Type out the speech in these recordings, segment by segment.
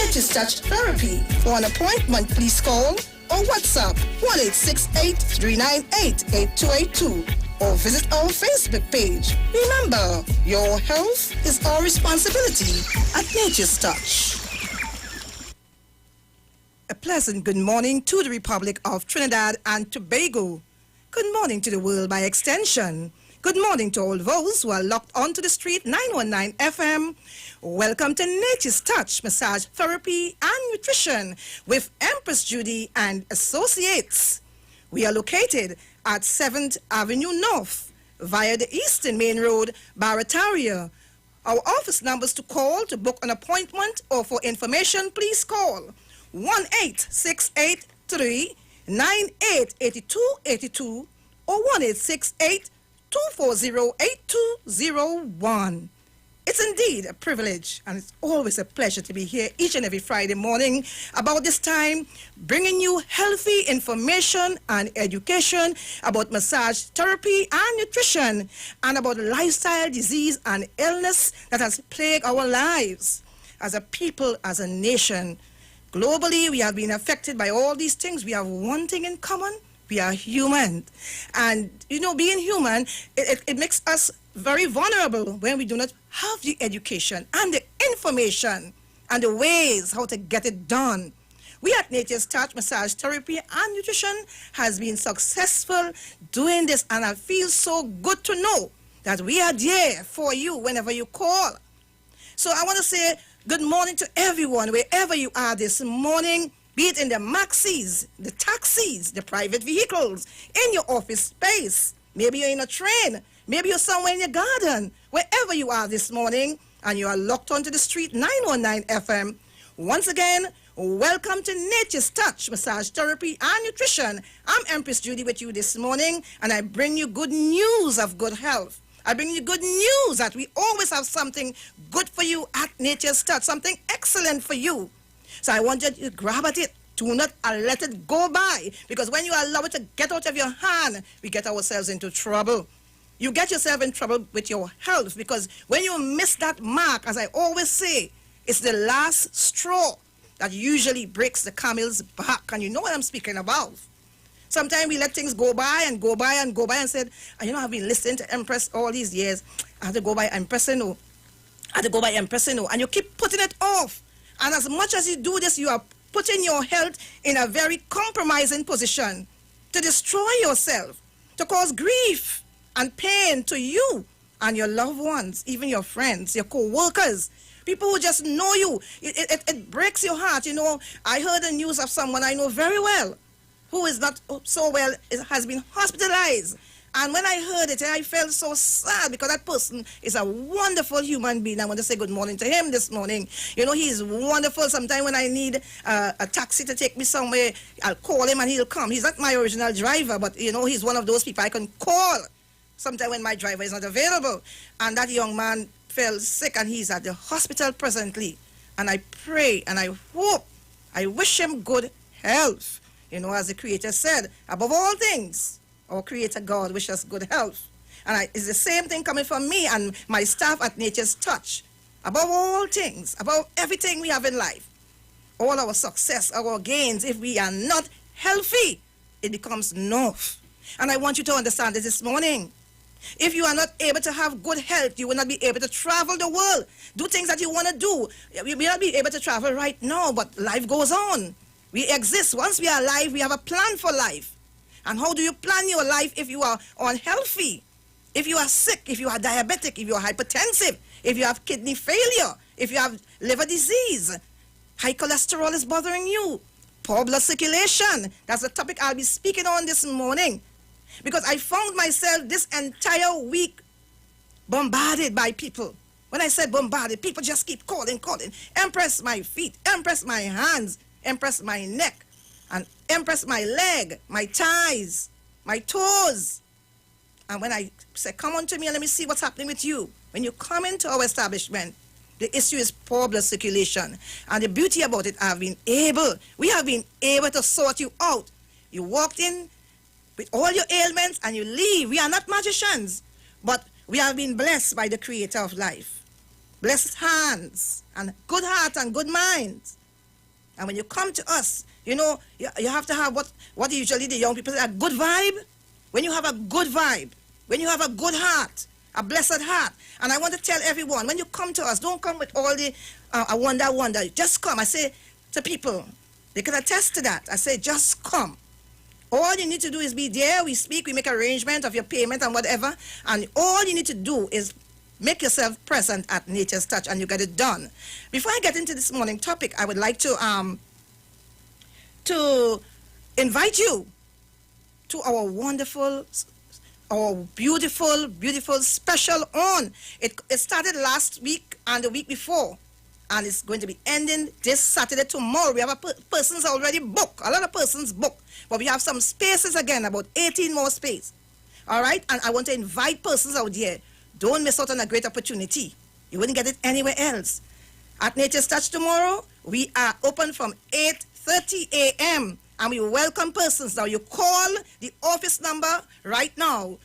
Nature's Touch Therapy. For an appointment, please call or WhatsApp 1-868-398-8282 or visit our Facebook page. Remember, your health is our responsibility at Nature's Touch. A pleasant good morning to the Republic of Trinidad and Tobago. Good morning to the world by extension. Good morning to all those who are locked onto the street 919 FM. Welcome to Nature's Touch Massage Therapy and Nutrition with Empress Judy and Associates. We are located at 7th Avenue North via the Eastern Main Road, Barataria. Our office numbers to call to book an appointment or for information, please call 1-868-398-8282 or 1-868-240-8201. It's indeed a privilege and it's always a pleasure to be here each and every Friday morning about this time, bringing you healthy information and education about massage therapy and nutrition and about lifestyle disease and illness that has plagued our lives as a people, as a nation. Globally, we have been affected by all these things. We have one thing in common. We are human. And, you know, being human, it makes us very vulnerable when we do not have the education and the information and the ways how to get it done. We at Nature's Touch Massage Therapy and Nutrition has been successful doing this, and I feel so good to know that we are there for you whenever you call. So I want to say good morning to everyone, wherever you are this morning, be it in the maxis, the taxis, the private vehicles, in your office space. Maybe you're in a train. Maybe you're somewhere in your garden. Wherever you are this morning, and you are locked onto the street 919 FM. Once again, welcome to Nature's Touch Massage Therapy and Nutrition. I'm Empress Judy with you this morning, and I bring you good news of good health. I bring you good news that we always have something good for you at Nature's Touch, something excellent for you. So I want you to grab at it. Do not let it go by, because when you allow it to get out of your hand, we get ourselves into trouble. You get yourself in trouble with your health, because when you miss that mark, as I always say, it's the last straw that usually breaks the camel's back, and you know what I'm speaking about. Sometimes we let things go by and go by and go by and said, you know, I've been listening to Empress all these years. I have to go by Empress, I have to go by Empress, and you keep putting it off. And as much as you do this, you are putting your health in a very compromising position to destroy yourself, to cause grief and pain to you and your loved ones, even your friends, your co-workers, people who just know you. It breaks your heart. You know, I heard the news of someone I know very well who is not so well, has been hospitalized. And when I heard it, I felt so sad, because that person is a wonderful human being. I want to say good morning to him this morning. You know, he's wonderful. Sometimes when I need a taxi to take me somewhere, I'll call him and he'll come. He's not my original driver, but, you know, he's one of those people I can call sometimes when my driver is not available. And that young man fell sick, and he's at the hospital presently. And I pray and I hope, I wish him good health. You know, as the Creator said, above all things, our Creator God wishes us good health. And it's the same thing coming from me and my staff at Nature's Touch. Above all things, above everything we have in life, all our success, our gains, if we are not healthy, it becomes naught. And I want you to understand this morning. If you are not able to have good health, you will not be able to travel the world, do things that you want to do. You may not be able to travel right now, but life goes on. We exist. Once we are alive, we have a plan for life. And how do you plan your life if you are unhealthy? If you are sick, if you are diabetic, if you are hypertensive, if you have kidney failure, if you have liver disease, high cholesterol is bothering you, poor blood circulation. That's the topic I'll be speaking on this morning. Because I found myself this entire week bombarded by people. When I said bombarded, people just keep calling. Empress my feet, Empress my hands, Empress my neck, and Empress my leg, my thighs, my toes. And when I say, come on to me and let me see what's happening with you. When you come into our establishment, the issue is poor blood circulation. And the beauty about it, we have been able to sort you out. You walked in with all your ailments and you leave. We are not magicians, but we have been blessed by the Creator of life. Blessed hands and good heart and good minds. And when you come to us, you know, you have to have what usually the young people say, a good vibe. When you have a good vibe, when you have a good heart, a blessed heart. And I want to tell everyone, when you come to us, don't come with all the I wonder. Just come. I say to people, they can attest to that. I say, just come. All you need to do is be there. We speak, we make arrangement of your payment and whatever. And all you need to do is make yourself present at Nature's Touch, and you get it done. Before I get into this morning topic, I would like to invite you to our wonderful, our beautiful special on. It started last week and the week before, and it's going to be ending this Saturday. Tomorrow we have persons already booked, a lot of persons booked, but we have some spaces again, about 18 more space. All right, and I want to invite persons out there. Don't miss out on a great opportunity. You wouldn't get it anywhere else. At Nature's Touch tomorrow, we are open from 8:30 a.m. and we welcome persons. Now you call the office number right now,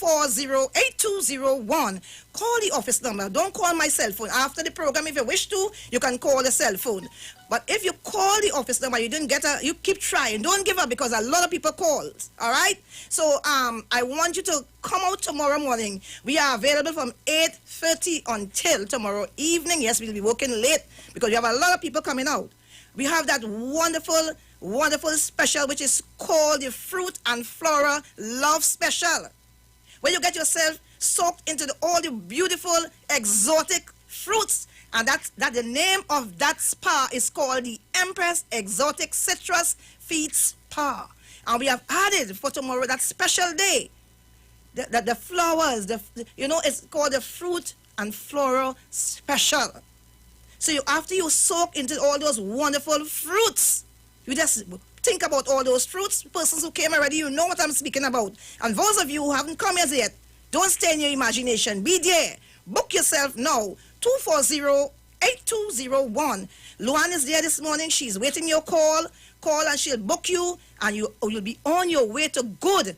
240-8201. Call the office number. Don't call my cell phone. After the program, if you wish to, you can call the cell phone. But if you call the office number, you didn't get you keep trying. Don't give up, because a lot of people call. All right? So I want you to come out tomorrow morning. We are available from 8:30 until tomorrow evening. Yes, we'll be working late because we have a lot of people coming out. We have that wonderful special, which is called the Fruit and Flora Love Special, where you get yourself soaked into all the beautiful exotic fruits, and that the name of that spa is called the Empress Exotic Citrus Feed Spa. And we have added for tomorrow, that special day, the flowers, it's called the Fruit and Flora Special. So after you soak into all those wonderful fruits, you just think about all those fruits. Persons who came already, you know what I'm speaking about. And those of you who haven't come as yet, don't stay in your imagination. Be there. Book yourself now. 240-8201. Luan is there this morning. She's waiting your call. Call and she'll book you, and you'll be on your way to good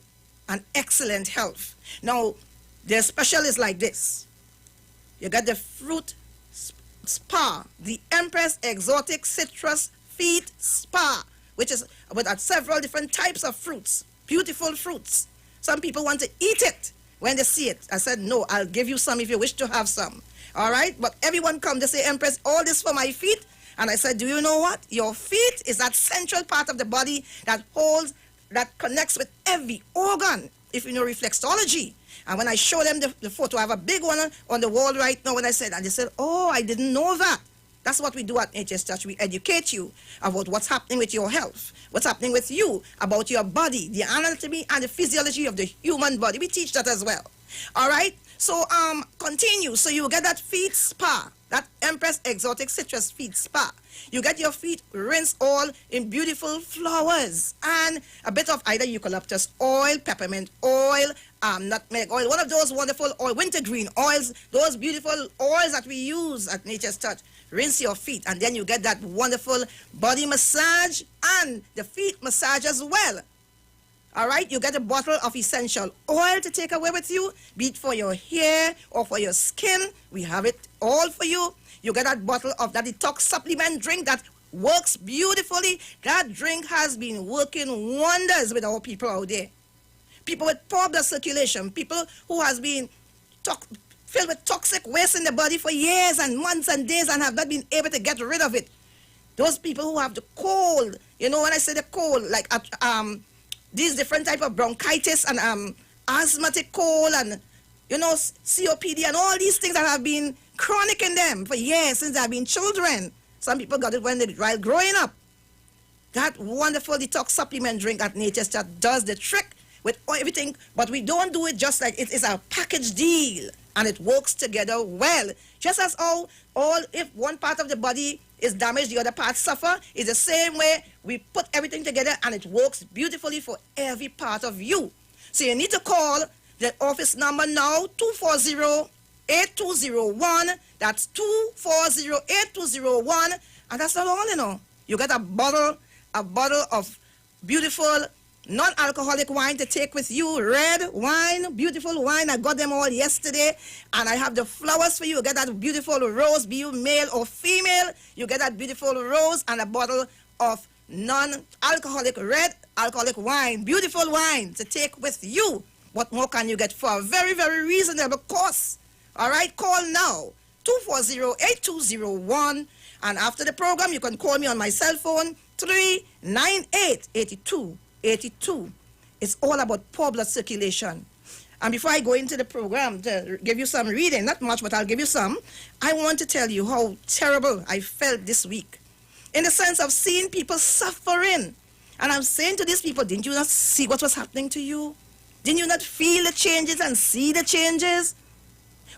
and excellent health. Now, their special is like this. You got the fruit spa, the Empress Exotic Citrus Feed Spa, which is with several different types of fruits, beautiful fruits. Some people want to eat it when they see it. I said, no, I'll give you some if you wish to have some. All right? But everyone come, they say, Empress, all this for my feet. And I said, do you know what? Your feet is that central part of the body that connects with every organ, if you know reflexology. And when I show them the photo, I have a big one on the wall right now, and they said, oh, I didn't know that. That's what we do at Nature's Touch. We educate you about what's happening with your health, what's happening with you, about your body, the anatomy and the physiology of the human body. We teach that as well. All right? So continue. So you get that feet spa, that Empress Exotic Citrus Feed Spa. You get your feet rinsed all in beautiful flowers and a bit of either eucalyptus oil, peppermint oil, nutmeg oil, one of those wonderful oil, wintergreen oils, those beautiful oils that we use at Nature's Touch. Rinse your feet, and then you get that wonderful body massage and the feet massage as well. All right, you get a bottle of essential oil to take away with you, be it for your hair or for your skin. We have it all for you. You get that bottle of that detox supplement drink that works beautifully. That drink has been working wonders with our people out there. People with poor blood circulation, people who has been filled with toxic waste in the body for years and months and days and have not been able to get rid of it. Those people who have the cold, when I say the cold, like these different type of bronchitis and asthmatic cold and, COPD and all these things that have been chronic in them for years since they have been children. Some people got it while growing up. That wonderful detox supplement drink at Nature's Touch does the trick with everything, but we don't do it just like it is a package deal. And it works together well. Just as if one part of the body is damaged, the other parts suffer, it's the same way we put everything together and it works beautifully for every part of you. So you need to call the office number now, 240-8201. That's 240-8201. And that's not all, You get a bottle of beautiful non-alcoholic wine to take with you. Red wine, beautiful wine. I got them all yesterday. And I have the flowers for you. You get that beautiful rose, be you male or female. You get that beautiful rose and a bottle of non-alcoholic red alcoholic wine. Beautiful wine to take with you. What more can you get for a very, very reasonable cost? All right, call now. 240-8201. And after the program, you can call me on my cell phone, 398-8282. It's all about poor blood circulation. And before I go into the program to give you some reading, not much, but I'll give you some, I want to tell you how terrible I felt this week, in the sense of seeing people suffering. And I'm saying to these people, didn't you not see what was happening to you? Didn't you not feel the changes and see the changes?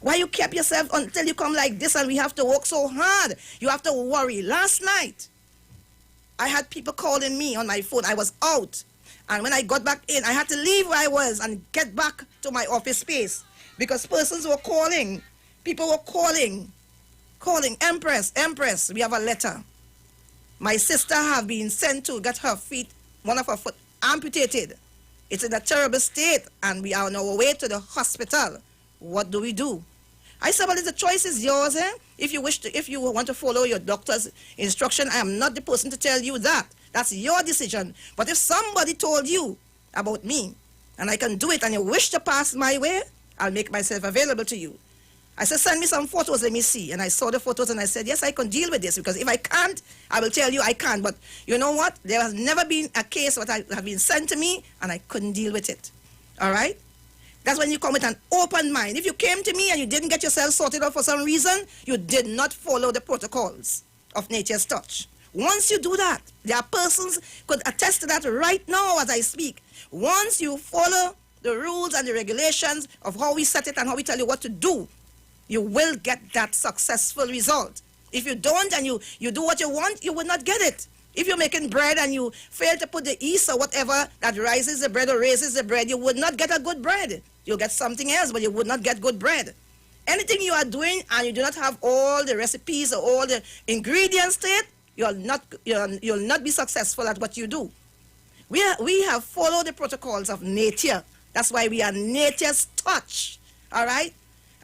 Why you kept yourself until you come like this and we have to work so hard? You have to worry. Last night, I had people calling me on my phone. I was out. And when I got back in, I had to leave where I was and get back to my office space because persons were calling. People were calling, Empress, we have a letter. My sister have been sent to get her feet, one of her foot amputated. It's in a terrible state and we are on our way to the hospital. What do we do? I said, well, the choice is yours. If you want to follow your doctor's instruction, I am not the person to tell you that. That's your decision. But if somebody told you about me, and I can do it, and you wish to pass my way, I'll make myself available to you. I said, send me some photos, let me see. And I saw the photos, and I said, yes, I can deal with this, because if I can't, I will tell you I can't. But you know what? There has never been a case that have been sent to me, and I couldn't deal with it. All right? That's when you come with an open mind. If you came to me and you didn't get yourself sorted out for some reason, you did not follow the protocols of nature's touch. Once you do that, there are persons could attest to that right now as I speak. Once you follow the rules and the regulations of how we set it and how we tell you what to do, you will get that successful result. If you don't and you do what you want, you will not get it. If you're making bread and you fail to put the yeast or whatever that rises the bread or raises the bread, you would not get a good bread. You'll get something else, but you would not get good bread. Anything you are doing and you do not have all the recipes or all the ingredients to it, you'll not be successful at what you do. We have followed the protocols of nature. That's why we are nature's touch. All right?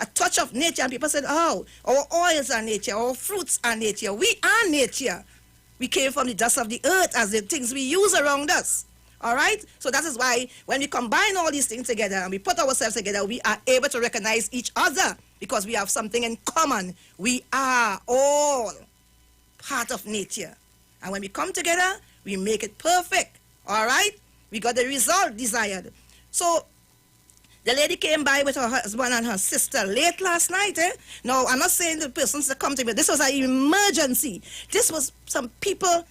A touch of nature. And people said, oh, our oils are nature, our fruits are nature. We are nature. We came from the dust of the earth as the things we use around us. All right? So that is why when we combine all these things together and we put ourselves together, we are able to recognize each other because we have something in common. We are all part of nature. And when we come together, we make it perfect. All right? We got the result desired. So the lady came by with her husband and her sister late last night. Now, I'm not saying the persons that come to me. This was an emergency. This was some people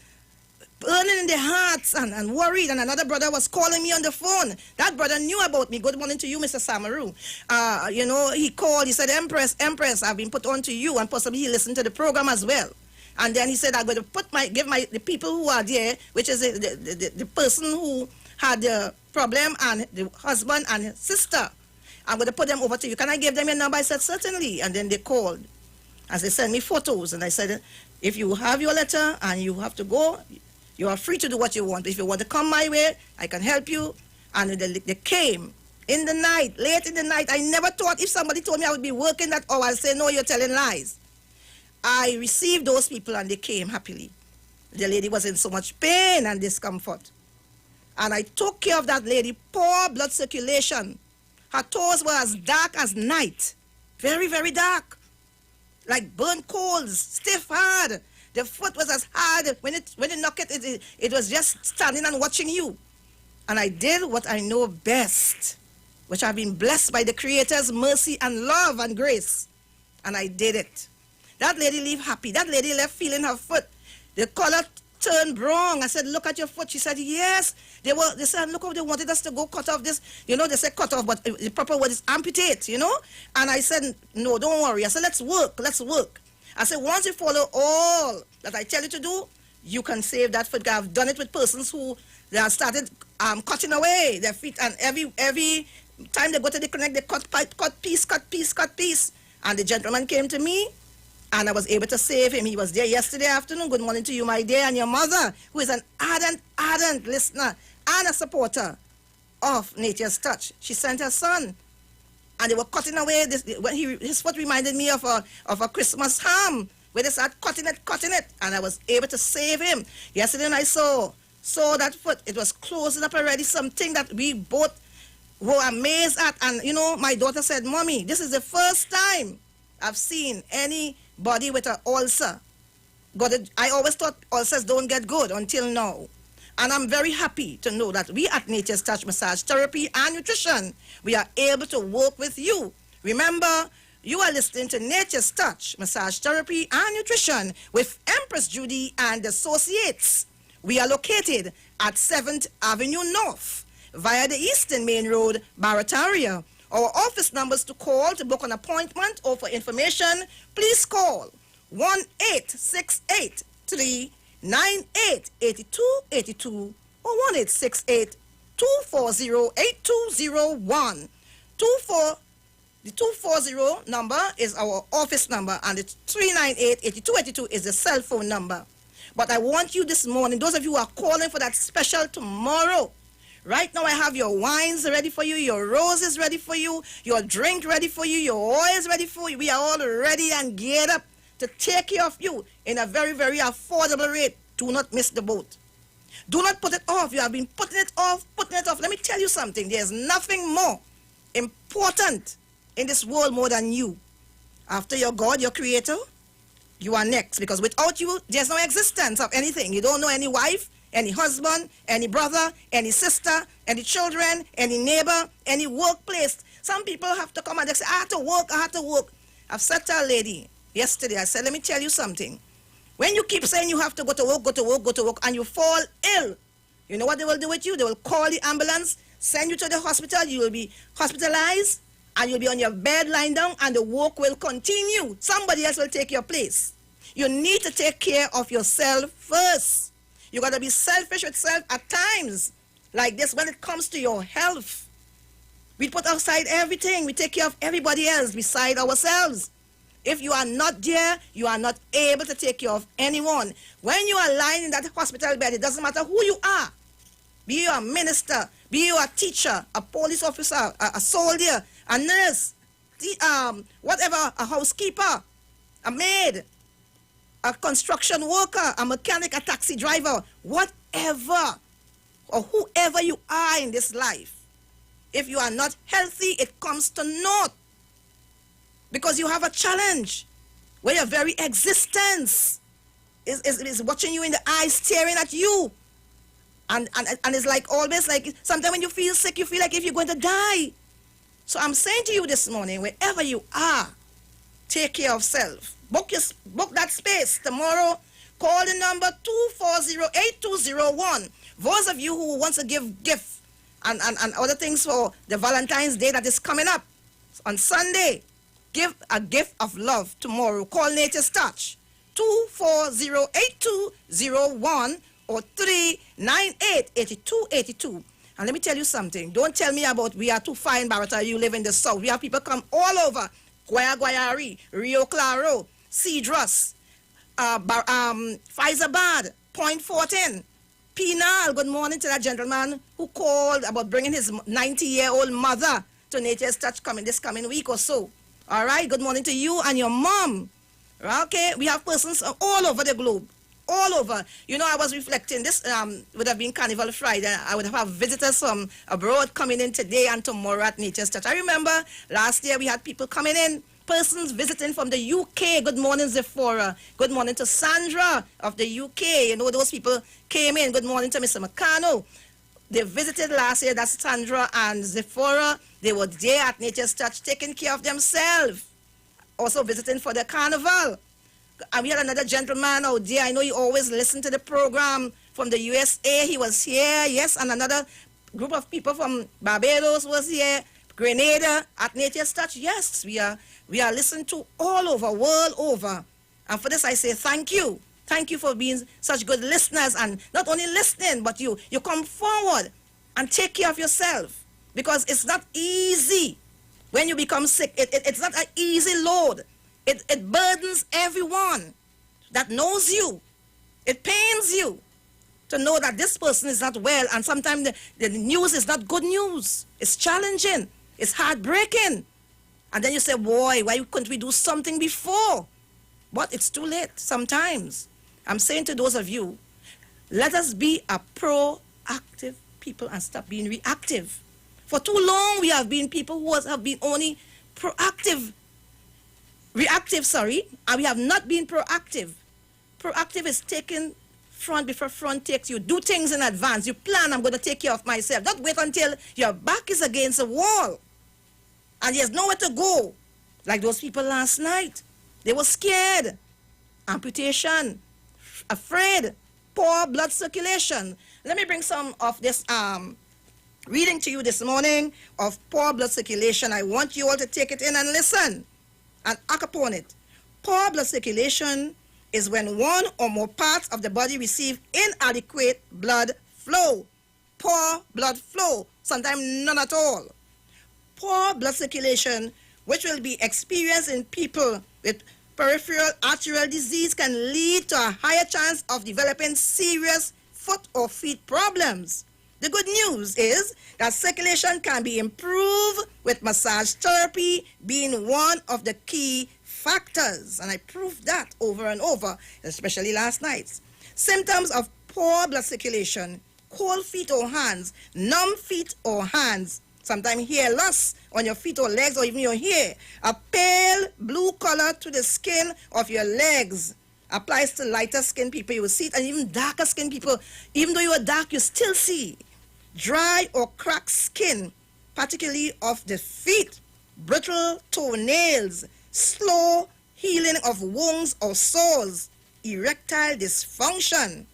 burning in their hearts and worried. And another brother was calling me on the phone. That brother knew about me. Good morning to you, Mr. Samaru. You know, he called. He said, Empress, I've been put on to you. And possibly he listened to the program as well. And then he said, I'm going to give the people who are there, which is the person who had the problem and the husband and his sister. I'm going to put them over to you. Can I give them your number? I said, certainly. And then they called. As they sent me photos. And I said, if you have your letter and you have to go, you are free to do what you want. If you want to come my way, I can help you. And they came in the night, late in the night. I never thought if somebody told me I would be working that hour, I'd say, no, you're telling lies. I received those people and they came happily. The lady was in so much pain and discomfort. And I took care of that lady, poor blood circulation. Her toes were as dark as night. Very, very dark. Like burnt coals, stiff hard. The foot was as hard. When you knock it, it was just standing and watching you. And I did what I know best, which I've been blessed by the Creator's mercy and love and grace. And I did it. That lady left happy. That lady left feeling her foot. The color turned brown. I said, look at your foot. She said, yes. They said, look how they wanted us to go cut off this. You know, they said cut off, but the proper word is amputate, you know. And I said, no, don't worry. I said, let's work. I said, once you follow all that I tell you to do, you can save that foot. I've done it with persons who they have started cutting away their feet. And every time they go to the clinic, they cut piece. And the gentleman came to me. And I was able to save him. He was there yesterday afternoon. Good morning to you, my dear, and your mother, who is an ardent listener, and a supporter of Nature's Touch. She sent her son, and they were cutting away this. When his foot reminded me of a Christmas ham, where they started cutting it, and I was able to save him. Yesterday, when I saw that foot, it was closing up already. Something that we both were amazed at, and you know, my daughter said, "Mommy, this is the first time I've seen anybody with an ulcer." I always thought ulcers don't get good until now. And I'm very happy to know that we at Nature's Touch Massage Therapy and Nutrition, we are able to work with you. Remember, you are listening to Nature's Touch Massage Therapy and Nutrition with Empress Judy and Associates. We are located at 7th Avenue North via the Eastern Main Road, Barataria. Our office numbers to call to book an appointment or for information, please call 1-868-398-8282 or 1-868-240-8201. The 240 number is our office number, and the 398-8282 is the cell phone number. But I want you this morning, those of you who are calling for that special tomorrow, right now I have your wines ready for you, your roses ready for you, your drink ready for you, your oils ready for you. We are all ready and geared up to take care of you in a very, very affordable rate. Do not miss the boat. Do not put it off. You have been putting it off. Let me tell you something. There's nothing more important in this world more than you. After your God, your creator, you are next. Because without you, there's no existence of anything. You don't know any wife, any husband, any brother, any sister, any children, any neighbor, any workplace. Some people have to come and they say, I have to work. I've said to a lady yesterday, I said, let me tell you something. When you keep saying you have to go to work, and you fall ill, you know what they will do with you? They will call the ambulance, send you to the hospital, you will be hospitalized, and you'll be on your bed lying down, and the work will continue. Somebody else will take your place. You need to take care of yourself first. You got to be selfish with self at times like this when it comes to your health. We put aside everything. We take care of everybody else beside ourselves. If you are not there, you are not able to take care of anyone. When you are lying in that hospital bed, it doesn't matter who you are. Be you a minister, be you a teacher, a police officer, a soldier, a nurse, whatever, a housekeeper, a maid, a construction worker, a mechanic, a taxi driver, whatever or whoever you are in this life. If you are not healthy, it comes to naught. Because you have a challenge where your very existence is watching you in the eyes, staring at you. And it's like always like, sometimes when you feel sick, you feel like if you're going to die. So I'm saying to you this morning, wherever you are, take care of self. Book that space tomorrow. Call the number 240-8201. Those of you who want to give gifts and other things for the Valentine's Day that is coming up on Sunday, give a gift of love tomorrow. Call Nature's Touch 240-8201 or 398-8282. And let me tell you something. Don't tell me about we are too far in Barata, you live in the south. We have people come all over. Guayari, Rio Claro, Cedros, Faizabad, Point 14, Penal. Good morning to that gentleman who called about bringing his 90-year-old mother to Nature's Touch this coming week or so. All right, good morning to you and your mom. Okay, we have persons all over the globe. All over. You know, I was reflecting, this would have been Carnival Friday. I would have visitors from abroad coming in today and tomorrow at Nature's Touch. I remember last year we had people coming in, persons visiting from the UK. Good morning, Zephora. Good morning to Sandra of the UK. You know, those people came in. Good morning to Mr. McCano. They visited last year. That's Sandra and Zephora. They were there at Nature's Touch taking care of themselves. Also visiting for the carnival. And we had another gentleman out there. I know you always listen to the program from the USA. He was here, yes, and another group of people from Barbados was here. Grenada at Nature's Touch. Yes, we are listened to all over, world over. And for this I say thank you. Thank you for being such good listeners, and not only listening, but you come forward and take care of yourself, because it's not easy when you become sick. It's not an easy load. It burdens everyone that knows you. It pains you. to know that this person is not well, and sometimes the news is not good news. It's challenging. It's heartbreaking. And then you say, boy, why couldn't we do something before? But it's too late sometimes. I'm saying to those of you, let us be a proactive people and stop being reactive. For too long, we have been people who have been only reactive, and we have not been proactive. Proactive is taking front before front takes you. Do things in advance. You plan, I'm going to take care of myself. Don't wait until your back is against the wall and there's nowhere to go. Like those people last night. They were scared. Amputation. Afraid. Poor blood circulation. Let me bring some of this reading to you this morning of poor blood circulation. I want you all to take it in and listen and act upon it. Poor blood circulation is when one or more parts of the body receive inadequate blood flow. Poor blood flow, sometimes none at all. Poor blood circulation, which will be experienced in people with peripheral arterial disease, can lead to a higher chance of developing serious foot or feet problems. The good news is that circulation can be improved with massage therapy being one of the key factors, and I proved that over and over, especially last night. Symptoms of poor blood circulation: cold feet or hands, numb feet or hands, sometimes hair loss on your feet or legs or even your hair, a pale blue color to the skin of your legs. Applies to lighter skin people, you will see it, and even darker skin people, even though you are dark, you still see. Dry or cracked skin, particularly of the feet, brittle toenails, slow healing of wounds or sores, erectile dysfunction.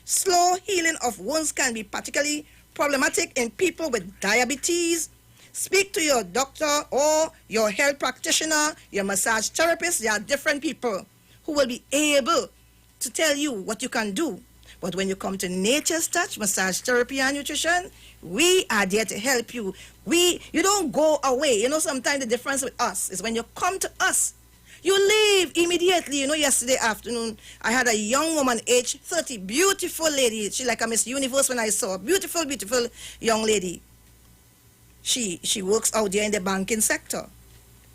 Slow healing of wounds can be particularly problematic in people with diabetes. Speak to your doctor or your health practitioner, your massage therapist. There are different people who will be able to tell you what you can do. But when you come to Nature's Touch, Massage Therapy and Nutrition, we are there to help you. You don't go away. You know, sometimes the difference with us is when you come to us, you leave immediately. You know, yesterday afternoon, I had a young woman, age 30, beautiful lady. She like a Miss Universe when I saw her. Beautiful, beautiful young lady. She works out there in the banking sector.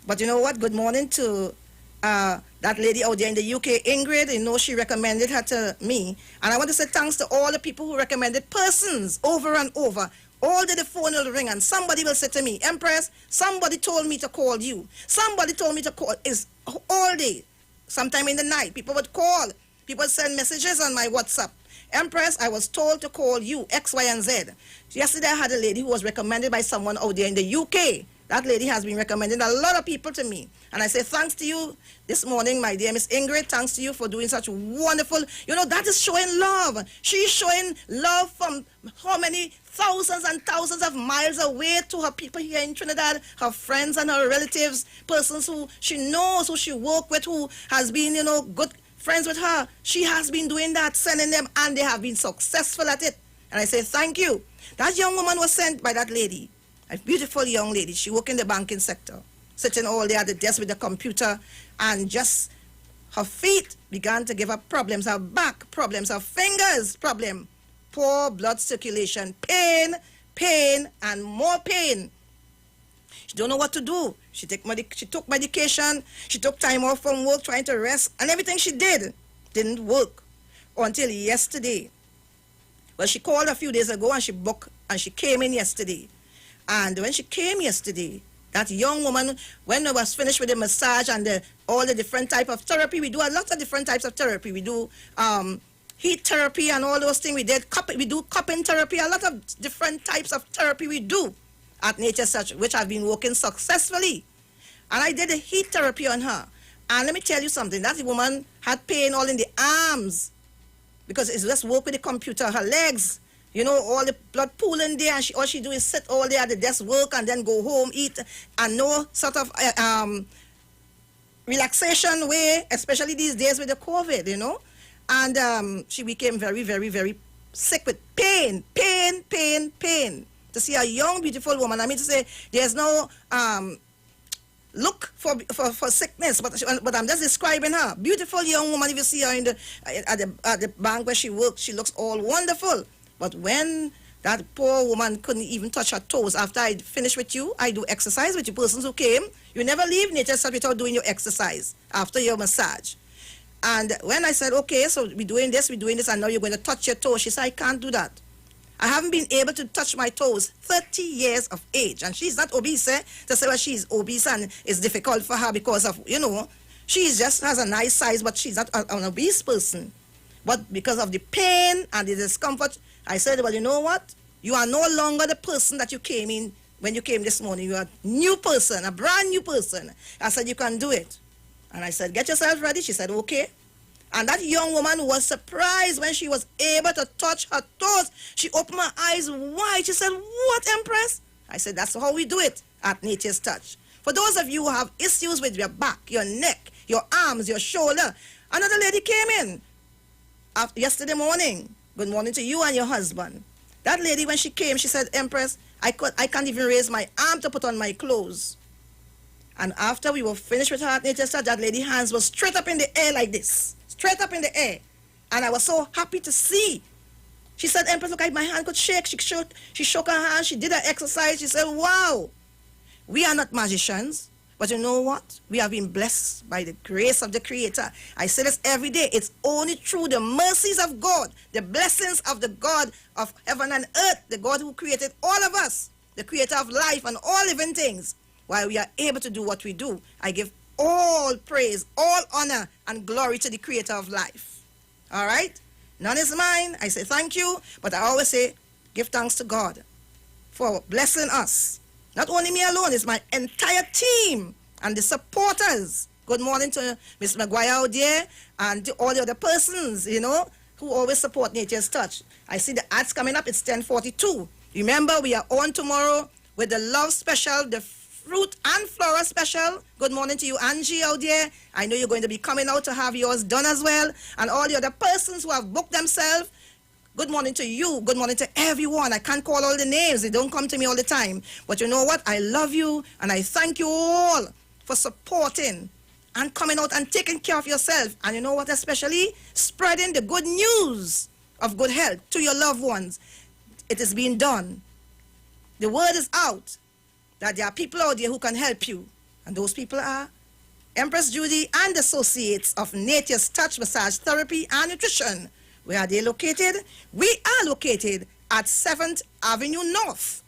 But you know what? Good morning to that lady out there in the UK, Ingrid. You know, she recommended her to me. And I want to say thanks to all the people who recommended persons over and over. All day the phone will ring and somebody will say to me, Empress, somebody told me to call you. Somebody told me to call. It's all day. Sometime in the night, people would call. People send messages on my WhatsApp. Empress, I was told to call you, X, Y, and Z. Yesterday I had a lady who was recommended by someone out there in the UK. That lady has been recommending a lot of people to me. And I say thanks to you this morning, my dear Miss Ingrid. Thanks to you for doing such wonderful, you know, that is showing love. She's showing love from how many thousands and thousands of miles away to her people here in Trinidad, her friends and her relatives, persons who she knows, who she works with, who has been, you know, good friends with her. She has been doing that, sending them, and they have been successful at it. And I say thank you. That young woman was sent by that lady. A beautiful young lady. She worked in the banking sector, sitting all day at the desk with the computer, and just her feet began to give her problems, her back problems, her fingers problem, poor blood circulation, pain, and more pain. She don't know what to do. She took medication. She took time off from work trying to rest, and everything she did didn't work until yesterday. Well, she called a few days ago and she booked, and she came in yesterday. And when she came yesterday, that young woman, when I was finished with the massage and all the different type of therapy, we do a lot of different types of therapy. We do heat therapy and all those things. We do cupping therapy, a lot of different types of therapy we do at Nature's Touch, which have been working successfully. And I did a heat therapy on her. And let me tell you something, that woman had pain all in the arms because it's just work with the computer, her legs. You know, all the blood pooling there, and all she do is sit all day at the desk, work, and then go home, eat, and no sort of relaxation way, especially these days with the COVID, you know. And she became very, very, very sick with pain. To see a young, beautiful woman, I mean to say, there's no look for sickness, but I'm just describing her. Beautiful young woman. If you see her at the bank where she works, she looks all wonderful. But when that poor woman couldn't even touch her toes, after I finish with you, I do exercise with you persons who came. You never leave Nature's Touch without doing your exercise after your massage. And when I said, okay, so we're doing this, and now you're going to touch your toes, she said, I can't do that. I haven't been able to touch my toes 30 years of age. And she's not obese, to say, well, she's obese and it's difficult for her because of, she just has a nice size, but she's not an obese person. But because of the pain and the discomfort, I said, well, you know what? You are no longer the person that you came in when you came this morning. You are a new person, a brand new person. I said, you can do it. And I said, get yourself ready. She said, okay. And that young woman was surprised when she was able to touch her toes. She opened her eyes wide. She said, what, Empress? I said, that's how we do it at Nature's Touch. For those of you who have issues with your back, your neck, your arms, your shoulder, another lady came in yesterday morning. Good morning to you and your husband. That lady, when she came, she said, Empress, I can't even raise my arm to put on my clothes. And after we were finished with her at Nature's Touch, that lady's hands were straight up in the air like this. Straight up in the air. And I was so happy to see. She said, Empress, look, my hand could shake. She shook her hand. She did her exercise. She said, wow. We are not magicians. But you know what? We have been blessed by the grace of the Creator. I say this every day. It's only through the mercies of God, the blessings of the God of heaven and earth, the God who created all of us, the Creator of life and all living things, while we are able to do what we do. I give all praise, all honor, and glory to the Creator of life. All right? None is mine. I say thank you, but I always say give thanks to God for blessing us. Not only me alone, it's my entire team and the supporters. Good morning to Miss Maguire out there and to all the other persons, who always support Nature's Touch. I see the ads coming up. It's 10:42. Remember, we are on tomorrow with the Love Special, the Fruit and Flora Special. Good morning to you, Angie, out there. I know you're going to be coming out to have yours done as well. And all the other persons who have booked themselves, good morning to you. Good morning to everyone. I can't call all the names. They don't come to me all the time. But you know what? I love you, and I thank you all for supporting and coming out and taking care of yourself. And you know what? Especially spreading the good news of good health to your loved ones. It is being done. The word is out that there are people out there who can help you. And those people are Empress Judy and Associates of Nature's Touch Massage Therapy and Nutrition. Where are they located? We are located at 7th Avenue North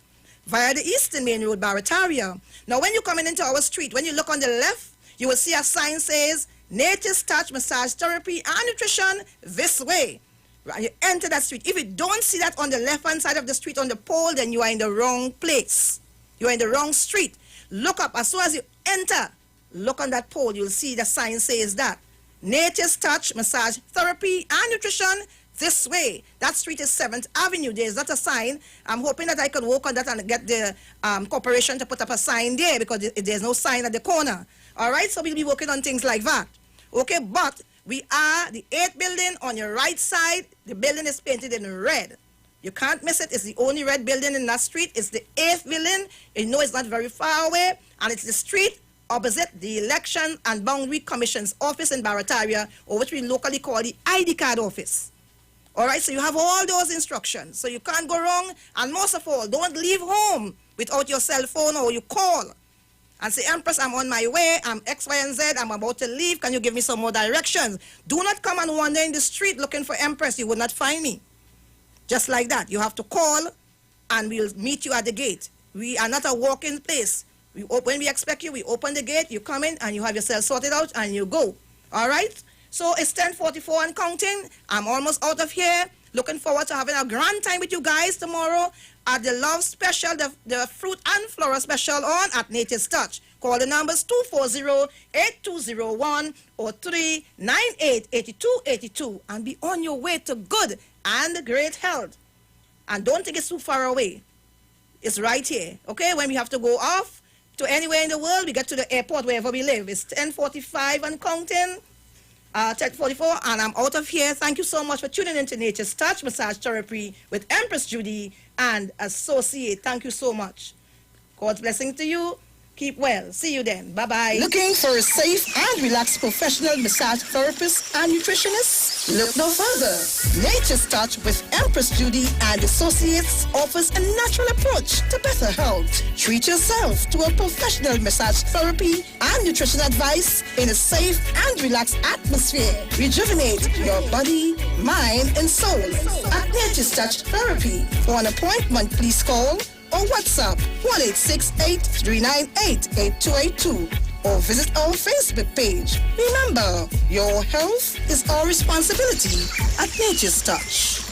via the Eastern Main Road, Barataria. Now, when you're coming into our street, when you look on the left, you will see a sign says Nature's Touch Massage Therapy and Nutrition this way. You enter that street. If you don't see that on the left-hand side of the street on the pole, then you are in the wrong place. You are in the wrong street. Look up. As soon as you enter, look on that pole. You'll see the sign says that. Nature's Touch Massage Therapy and Nutrition this way. That street is 7th Avenue. There's not a sign. I'm hoping that I could work on that and get the corporation to put up a sign there because there's no sign at the corner. All right? So we'll be working on things like that. Okay? But we are the 8th building on your right side. The building is painted in red. You can't miss it. It's the only red building in that street. It's the 8th building. You know it's not very far away. And it's the street opposite the Election and Boundary Commission's office in Barataria, or which we locally call the ID card office. All right, so you have all those instructions. So you can't go wrong. And most of all, don't leave home without your cell phone, or you call and say, Empress, I'm on my way. I'm X, Y, and Z. I'm about to leave. Can you give me some more directions? Do not come and wander in the street looking for Empress. You will not find me. Just like that. You have to call, and we'll meet you at the gate. We are not a walk-in place. When we expect you, we open the gate, you come in, and you have yourself sorted out, and you go. All right? So it's 10:44 and counting. I'm almost out of here. Looking forward to having a grand time with you guys tomorrow at the Love Special, the Fruit and Flora Special on at Nature's Touch. Call the numbers 240-8201 or 398-8282 and be on your way to good and great health. And don't think it's too far away. It's right here. Okay? When we have to go off to anywhere in the world, we get to the airport wherever we live. It's 10:45 and counting. 10:44, and I'm out of here. Thank you so much for tuning into Nature's Touch Massage Therapy with Empress Judy and Associate. Thank you so much. God's blessing to you. Keep Keep well. See you then. Bye-bye. Looking for a safe and relaxed professional massage therapist and nutritionist? Look no further. Nature's Touch with Empress Judy and Associates offers a natural approach to better health. Treat yourself to a professional massage therapy and nutrition advice in a safe and relaxed atmosphere. Rejuvenate your body, mind, and soul at Nature's Touch Therapy. For an appointment, please call or WhatsApp 1-868-398-8282 or visit our Facebook page. Remember, your health is our responsibility at Nature's Touch.